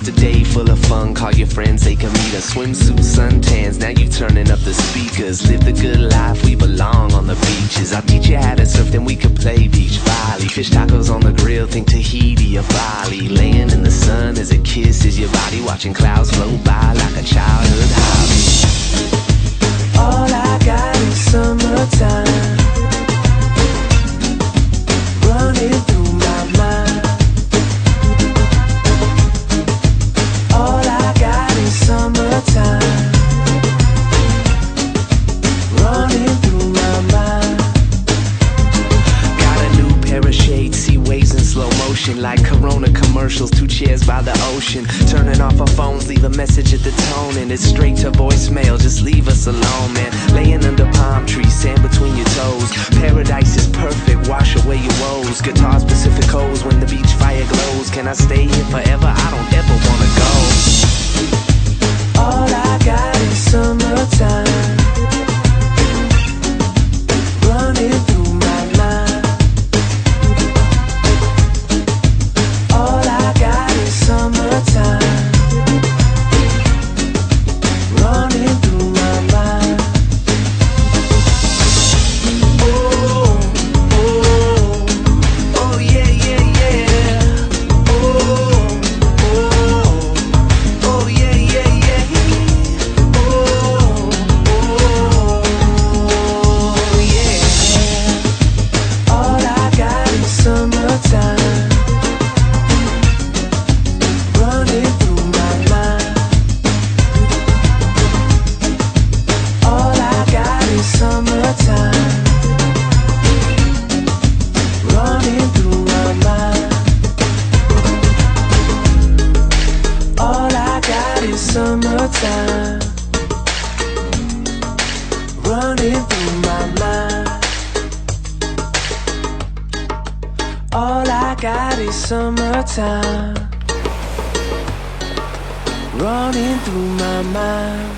just a day full of fun. Call your friends, they can meet us. Swimsuit, suntans, now you turning up the speakers. Live the good life, we belong on the beaches. I'll teach you how to surf, then we can play beach volley. Fish tacos on the grill, think Tahiti or Bali. Laying in the sun as it kisses your body. Watching clouds float by like a childhood hobby. All I got is summertime running through my mind. All I got is summertime running through my mind. Got a new pair of shades, see waves in slow motion like Corona commercials, 2 chairs by the ocean. Turning off our phones, leave a message at the tone, and it's straight to voicemail, just leave us alone, man. Laying under palm trees, sand between your toes. Paradise is perfect, wash away your woes. Guitars, Pacificos, when the beach fire glows. Can I stay here forever? I don't ever wanna go. All I got is summertime running through my mind. All I got is summertime running through my mind. Oh, oh, oh yeah, yeah, yeah. Oh, oh, oh yeah, yeah, yeah. Oh, oh, yeah. All I got is summertime running through my mind. All I got is summertime running through my mind. All I got is summertime running through my mind. All I got is summertime running through my mind.